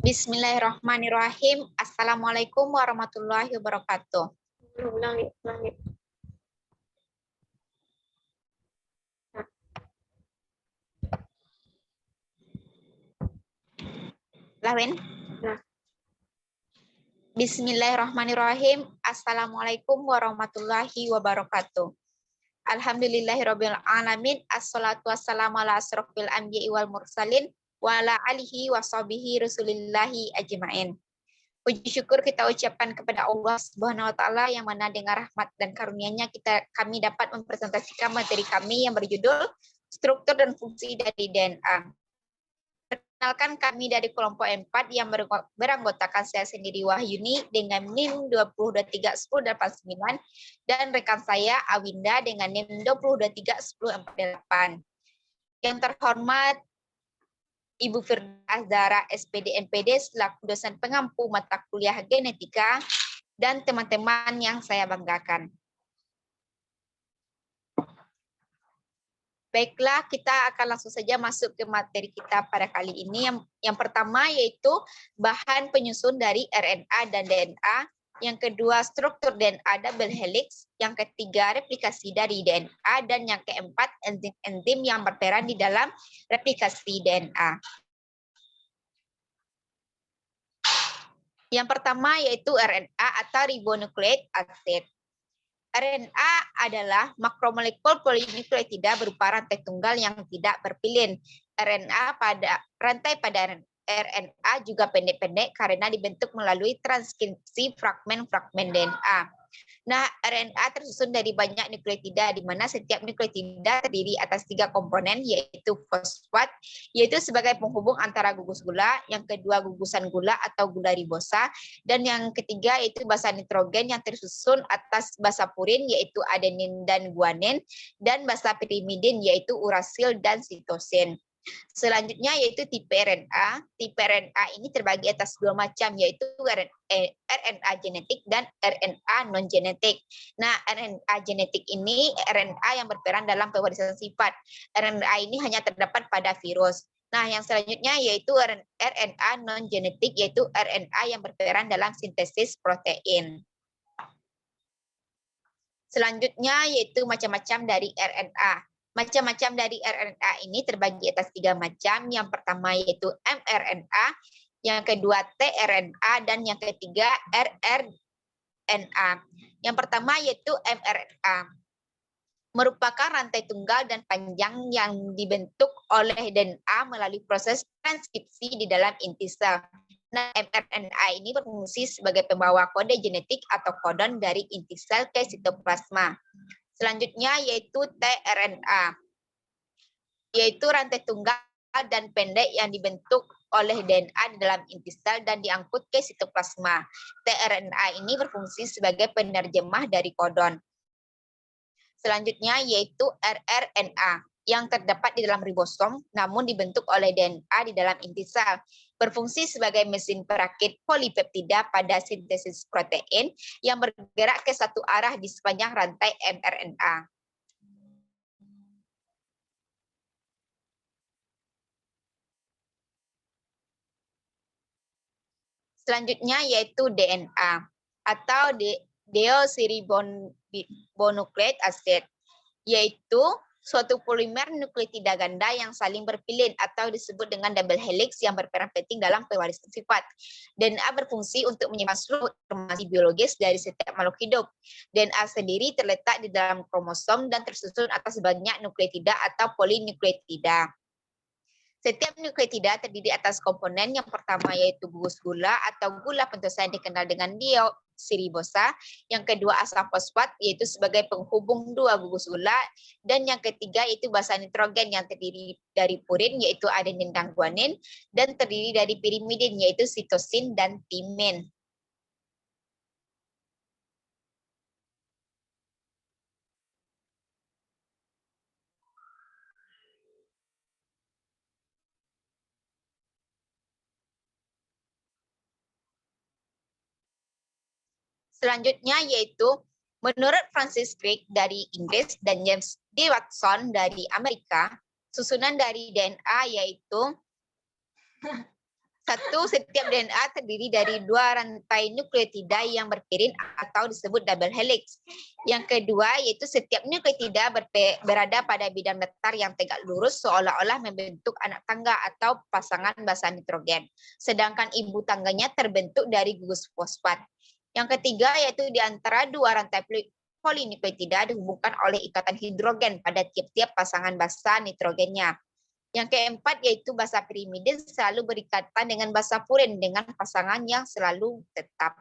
Bismillahirrahmanirrahim. Assalamualaikum warahmatullahi wabarakatuh. Ulangi. Lawin. Nah. Bismillahirrahmanirrahim. Assalamualaikum warahmatullahi wabarakatuh. Alhamdulillahirabbil alamin. Assalatu wassalamu ala asrofil anbiya'i wal mursalin wa ala alihi wa sahbihi rasulillahi ajma'in. Puji syukur kita ucapkan kepada Allah Subhanahu wa taala yang mana dengan rahmat dan karunia-Nya kami dapat mempresentasikan materi kami yang berjudul struktur dan fungsi dari DNA. Perkenalkan, kami dari kelompok 4 yang beranggotakan saya sendiri Wahyuni dengan NIM 20231089 dan rekan saya Awinda dengan NIM 20231048. Yang terhormat Ibu Firda Azhara SPD NPD selaku dosen pengampu mata kuliah genetika dan teman-teman yang saya banggakan. Baiklah, kita akan langsung saja masuk ke materi kita pada kali ini. Yang pertama yaitu bahan penyusun dari RNA dan DNA. Yang kedua, struktur DNA double helix. Yang ketiga, replikasi dari DNA. Dan yang keempat, enzim-enzim yang berperan di dalam replikasi DNA. Yang pertama yaitu RNA atau ribonucleic acid. RNA adalah makromolekul polinukleotida berupa rantai tunggal yang tidak berpilin. Rantai pada RNA juga pendek-pendek karena dibentuk melalui transkripsi fragmen-fragmen DNA. Nah, RNA tersusun dari banyak nukleotida, di mana setiap nukleotida terdiri atas 3 komponen, yaitu fosfat, yaitu sebagai penghubung antara gugus gula, yang kedua gugusan gula atau gula ribosa, dan yang ketiga yaitu basa nitrogen yang tersusun atas basa purin, yaitu adenin dan guanin, dan basa pirimidin, yaitu urasil dan sitosin. Selanjutnya yaitu tipe RNA. Tipe RNA ini terbagi atas 2 macam, yaitu RNA genetik dan RNA non-genetik. Nah, RNA genetik ini RNA yang berperan dalam pewarisan sifat. RNA ini hanya terdapat pada virus. Nah, yang selanjutnya yaitu RNA non-genetik, yaitu RNA yang berperan dalam sintesis protein. Selanjutnya yaitu macam-macam dari RNA. Macam-macam dari RNA ini terbagi atas 3 macam. Yang pertama yaitu mRNA, yang kedua tRNA, dan yang ketiga rRNA. Yang pertama yaitu mRNA. Merupakan rantai tunggal dan panjang yang dibentuk oleh DNA melalui proses transkripsi di dalam inti sel. Nah, mRNA ini berfungsi sebagai pembawa kode genetik atau kodon dari inti sel ke sitoplasma. Selanjutnya yaitu tRNA, yaitu rantai tunggal dan pendek yang dibentuk oleh DNA di dalam inti sel dan diangkut ke sitoplasma. tRNA ini berfungsi sebagai penerjemah dari kodon. Selanjutnya yaitu rRNA, yang terdapat di dalam ribosom namun dibentuk oleh DNA di dalam inti sel. Berfungsi sebagai mesin perakit polipeptida pada sintesis protein yang bergerak ke satu arah di sepanjang rantai mRNA. Selanjutnya yaitu DNA atau deoxyribonucleic acid, yaitu suatu polimer nukleotida ganda yang saling berpilin atau disebut dengan double helix yang berperan penting dalam pewarisan sifat. DNA berfungsi untuk menyimpan seluruh informasi biologis dari setiap makhluk hidup. DNA sendiri terletak di dalam kromosom dan tersusun atas banyak nukleotida atau polinukleotida. Setiap nukleotida terdiri atas komponen. Yang pertama yaitu gugus gula atau gula pentosa yang dikenal dengan deoksiribosa. Yang kedua asam fosfat, yaitu sebagai penghubung 2 gugus gula. Dan yang ketiga yaitu basa nitrogen yang terdiri dari purin, yaitu adenin dan guanin. Dan terdiri dari pirimidin, yaitu sitosin dan timin. Selanjutnya yaitu menurut Francis Crick dari Inggris dan James D. Watson dari Amerika, susunan dari DNA yaitu 1 setiap DNA terdiri dari 2 rantai nukleotida yang berpirin atau disebut double helix. Yang kedua yaitu setiap nukleotida berada pada bidang datar yang tegak lurus seolah-olah membentuk anak tangga atau pasangan basa nitrogen. Sedangkan ibu tangganya terbentuk dari gugus fosfat. Yang ketiga yaitu di antara 2 rantai polinukleotida dihubungkan oleh ikatan hidrogen pada tiap-tiap pasangan basa nitrogennya. Yang keempat yaitu basa pirimida selalu berikatan dengan basa purin dengan pasangan yang selalu tetap.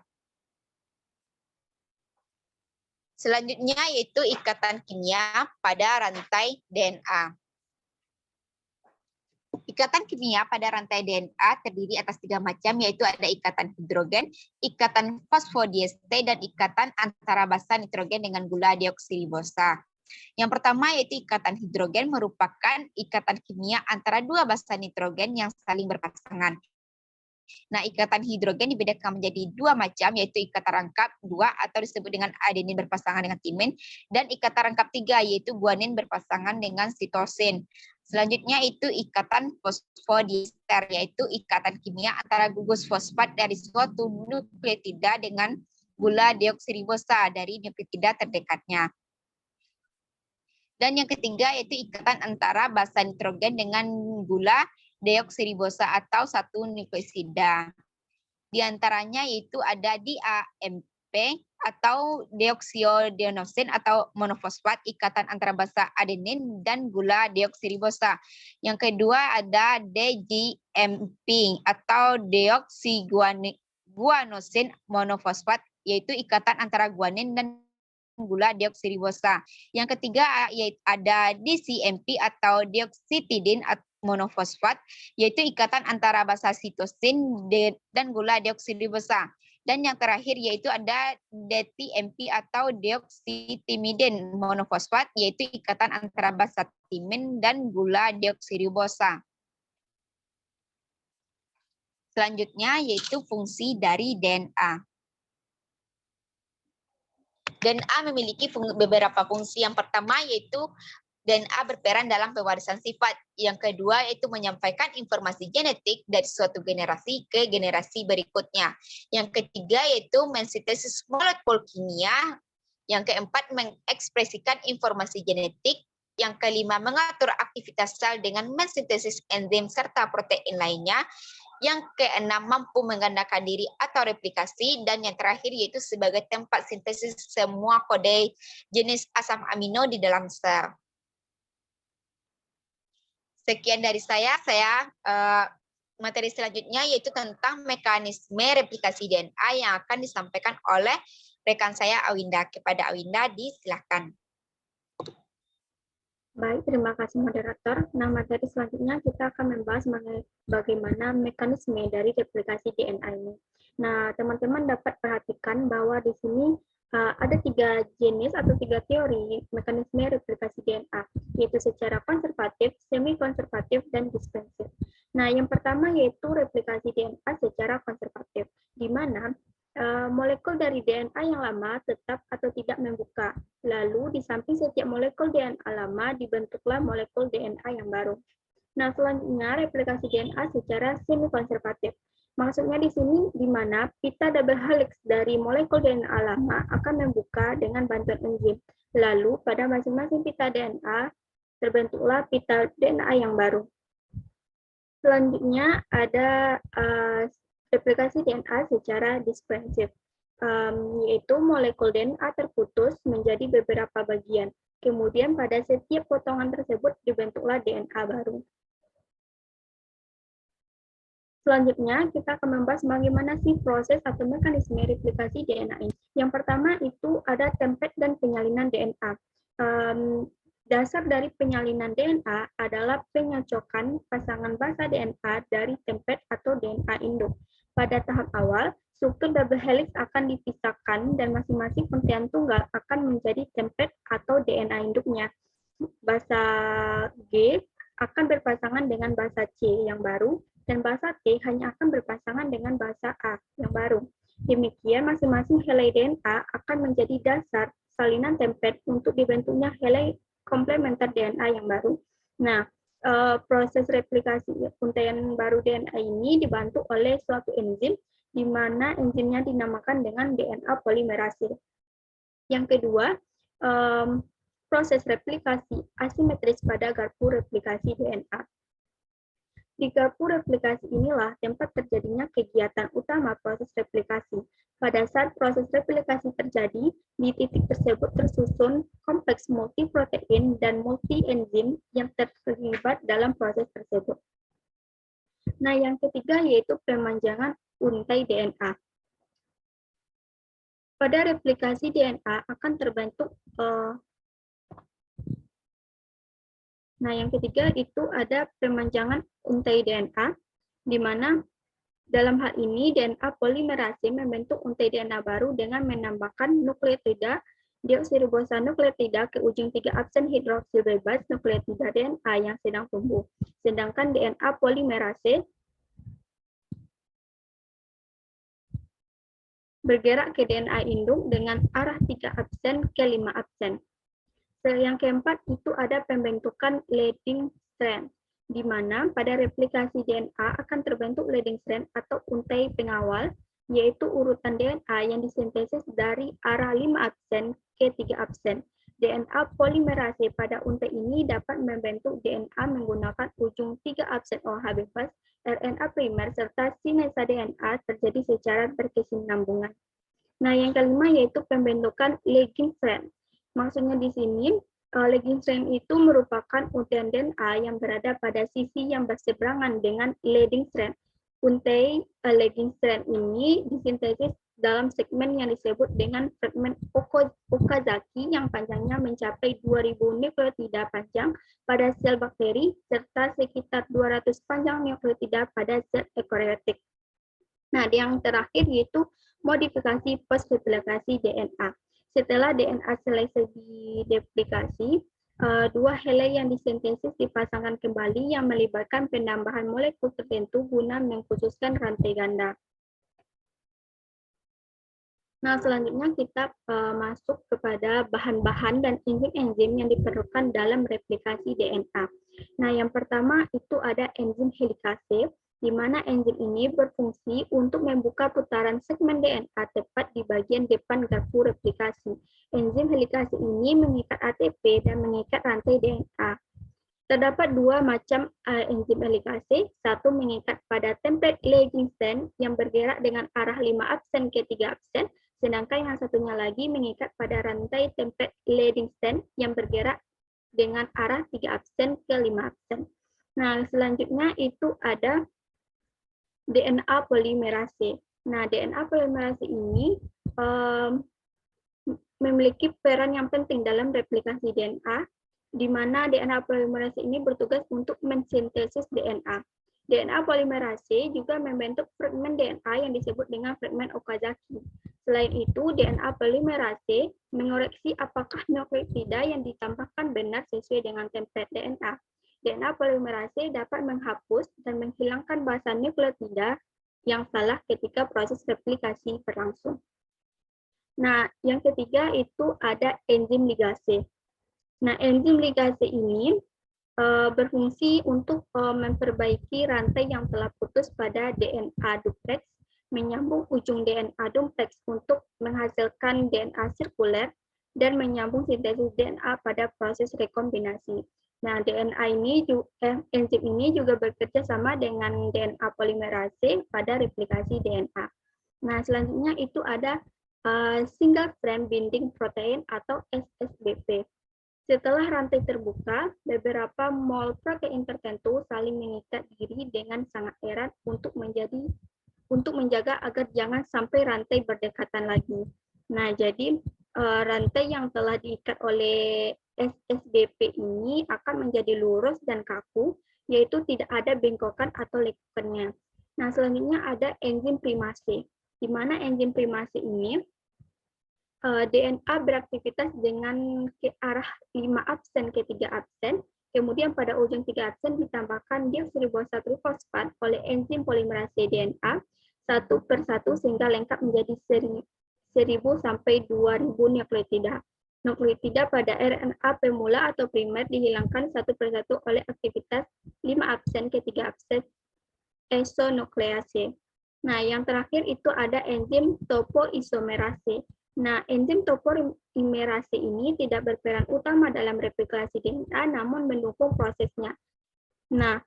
Selanjutnya yaitu ikatan kimia pada rantai DNA. Ikatan kimia pada rantai DNA terdiri atas 3 macam, yaitu ada ikatan hidrogen, ikatan fosfodiester, dan ikatan antara basa nitrogen dengan gula deoksiribosa. Yang pertama yaitu ikatan hidrogen merupakan ikatan kimia antara 2 basa nitrogen yang saling berpasangan. Nah, ikatan hidrogen dibedakan menjadi 2 macam, yaitu ikatan rangkap 2 atau disebut dengan adenin berpasangan dengan timin, dan ikatan rangkap 3 yaitu guanin berpasangan dengan sitosin. Selanjutnya itu ikatan fosfodiester, yaitu ikatan kimia antara gugus fosfat dari suatu nukleotida dengan gula deoksiribosa dari nukleotida terdekatnya. Dan yang ketiga yaitu ikatan antara basa nitrogen dengan gula deoksiribosa atau satu nukleosida. Di antaranya yaitu ada DAMP atau deoksyodeonosin atau monofosfat, ikatan antara basa adenin dan gula deoksiribosa. Yang kedua ada DGMP atau deoksiguanosin monofosfat, yaitu ikatan antara guanin dan gula deoksiribosa. Yang ketiga ada DCMP atau deoksitidin monofosfat, yaitu ikatan antara basa sitosin dan gula deoksiribosa. Dan yang terakhir yaitu ada DTMP atau deoksitimidin monofosfat, yaitu ikatan antara basa timin dan gula deoksiribosa. Selanjutnya yaitu fungsi dari DNA. DNA memiliki beberapa fungsi. Yang pertama yaitu DNA berperan dalam pewarisan sifat. Yang kedua yaitu menyampaikan informasi genetik dari suatu generasi ke generasi berikutnya. Yang ketiga yaitu mensintesis molekul kimia. Yang keempat mengekspresikan informasi genetik. Yang kelima mengatur aktivitas sel dengan mensintesis enzim serta protein lainnya. Yang keenam mampu menggandakan diri atau replikasi, dan yang terakhir yaitu sebagai tempat sintesis semua kode jenis asam amino di dalam sel. Sekian dari saya. Materi selanjutnya yaitu tentang mekanisme replikasi DNA yang akan disampaikan oleh rekan saya Awinda. Kepada Awinda disilakan. Baik, terima kasih moderator. Nah, materi selanjutnya kita akan membahas bagaimana mekanisme dari replikasi DNA ini. Nah, teman-teman dapat perhatikan bahwa di sini ada 3 jenis atau 3 teori mekanisme replikasi DNA, yaitu secara konservatif, semi-konservatif, dan dispensif. Nah, yang pertama yaitu replikasi DNA secara konservatif, di mana molekul dari DNA yang lama tetap atau tidak membuka. Lalu di samping setiap molekul DNA lama dibentuklah molekul DNA yang baru. Nah, selanjutnya replikasi DNA secara semi-konservatif. Maksudnya di sini di mana pita double helix dari molekul DNA lama akan membuka dengan bantuan enzim. Lalu pada masing-masing pita DNA terbentuklah pita DNA yang baru. Selanjutnya ada replikasi DNA secara dispensif, yaitu molekul DNA terputus menjadi beberapa bagian. Kemudian pada setiap potongan tersebut dibentuklah DNA baru. Selanjutnya kita akan membahas bagaimana sih proses atau mekanisme replikasi DNA ini. Yang pertama itu ada template dan penyalinan DNA. Dasar dari penyalinan DNA adalah penyocokan pasangan basa DNA dari template atau DNA induk. Pada tahap awal, struktur double helix akan dipisahkan dan masing-masing pentian tunggal akan menjadi template atau DNA induknya. Basa G akan berpasangan dengan basa C yang baru, dan basa T hanya akan berpasangan dengan basa A yang baru. Demikian masing-masing helai DNA akan menjadi dasar salinan template untuk dibentuknya helai komplementer DNA yang baru. Nah, proses replikasi untaian baru DNA ini dibantu oleh suatu enzim, di mana enzimnya dinamakan dengan DNA polimerase. Yang kedua, proses replikasi asimetris pada garpu replikasi DNA. Di garpu replikasi inilah tempat terjadinya kegiatan utama proses replikasi. Pada saat proses replikasi terjadi, di titik tersebut tersusun kompleks multiprotein dan multi-enzim yang terlibat dalam proses tersebut. Nah, yang ketiga yaitu pemanjangan untai DNA. Pada replikasi DNA akan terbentuk Nah, yang ketiga itu ada pemanjangan untai DNA, di mana dalam hal ini DNA polimerase membentuk untai DNA baru dengan menambahkan nukleotida deoksiribosa nukleotida ke ujung 3 absen hidroksil bebas nukleotida DNA yang sedang tumbuh. Sedangkan DNA polimerase bergerak ke DNA induk dengan arah 3 absen ke 5 absen. Yang keempat itu ada pembentukan leading strand, di mana pada replikasi DNA akan terbentuk leading strand atau untai pengawal, yaitu urutan DNA yang disintesis dari arah 5 absen ke 3 absen. DNA polimerase pada untai ini dapat membentuk DNA menggunakan ujung 3 absen OH bebas, RNA primer, serta sinesa DNA terjadi secara berkesinambungan. Nah, yang kelima yaitu pembentukan leading strand. Maksudnya di sini, leading strand itu merupakan untaian DNA yang berada pada sisi yang berseberangan dengan leading strand. Untai leading strand ini disintesis dalam segmen yang disebut dengan fragmen Okazaki yang panjangnya mencapai 2000 nukleotida panjang pada sel bakteri serta sekitar 200 panjang nukleotida pada zat eukariotik. Nah, yang terakhir yaitu modifikasi post-replikasi DNA. Setelah DNA selesai dideplikasi, dua helai yang disintesis dipasangkan kembali yang melibatkan penambahan molekul tertentu guna mengkhususkan rantai ganda. Nah, selanjutnya kita masuk kepada bahan-bahan dan enzim-enzim yang diperlukan dalam replikasi DNA. Nah, yang pertama itu ada enzim helikase, di mana enzim ini berfungsi untuk membuka putaran segmen DNA tepat di bagian depan garpu replikasi. Enzim helikase ini mengikat ATP dan mengikat rantai DNA. Terdapat dua macam enzim helikase, satu mengikat pada template leading strand yang bergerak dengan arah 5 absen ke 3 absen, sedangkan yang satunya lagi mengikat pada rantai template leading strand yang bergerak dengan arah 3 absen ke 5 absen. Nah, selanjutnya itu ada DNA polimerase. Nah, DNA polimerase ini memiliki peran yang penting dalam replikasi DNA, di mana DNA polimerase ini bertugas untuk mensintesis DNA. DNA polimerase juga membentuk fragmen DNA yang disebut dengan fragmen Okazaki. Selain itu, DNA polimerase mengoreksi apakah nukleotida yang ditambahkan benar sesuai dengan template DNA. DNA polimerase dapat menghapus dan menghilangkan bahasan nukleotida yang salah ketika proses replikasi berlangsung. Nah, yang ketiga itu ada enzim ligase. Nah, enzim ligase ini berfungsi untuk memperbaiki rantai yang telah putus pada DNA duplex, menyambung ujung DNA duplex untuk menghasilkan DNA sirkuler, dan menyambung sintesis DNA pada proses rekombinasi. Nah, enzim ini juga bekerja sama dengan DNA polimerase pada replikasi DNA. Nah, selanjutnya itu ada single strand binding protein atau SSBP. Setelah rantai terbuka, beberapa mol protein tertentu saling mengikat diri dengan sangat erat untuk menjaga agar jangan sampai rantai berdekatan lagi. Nah, jadi rantai yang telah diikat oleh SSBP ini akan menjadi lurus dan kaku, yaitu tidak ada bengkokan atau lekukannya. Nah, selanjutnya ada enzim primase, di mana enzim primase ini DNA beraktivitas dengan ke arah 5 absen ke 3 absen, kemudian pada ujung 3 absen ditambahkan deoksiribosa trifosfat oleh enzim polimerase DNA satu per satu sehingga lengkap menjadi 1000 sampai 2000 nukleotida. nukleotida pada RNA pemula atau primer dihilangkan satu persatu oleh aktivitas 5 absen ke 3 absen isonuklease. Nah, yang terakhir itu ada enzim topoisomerase. Nah, enzim topoisomerase ini tidak berperan utama dalam replikasi DNA, namun mendukung prosesnya. Nah,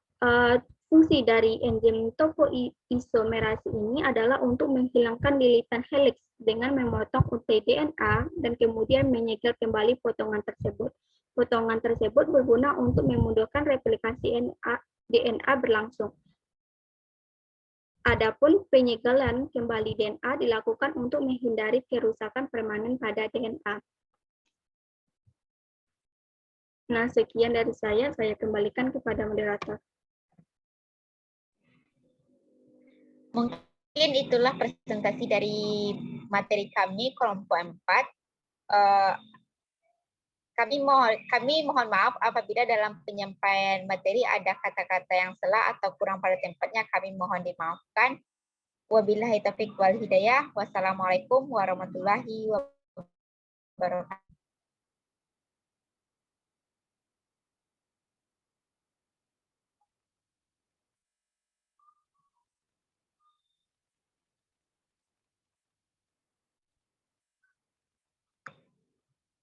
fungsi dari enzim topoisomerase ini adalah untuk menghilangkan lilitan helix dengan memotong untaian DNA dan kemudian menyegel kembali potongan tersebut. Potongan tersebut berguna untuk memudahkan replikasi DNA berlangsung. Adapun penyegelan kembali DNA dilakukan untuk menghindari kerusakan permanen pada DNA. Nah, sekian dari saya kembalikan kepada moderator. Mungkin itulah presentasi dari materi kami kelompok 4. Kami mohon maaf apabila dalam penyampaian materi ada kata-kata yang salah atau kurang pada tempatnya, kami mohon dimaafkan. Wabillahi taufiq wal hidayah. Wassalamualaikum warahmatullahi wabarakatuh.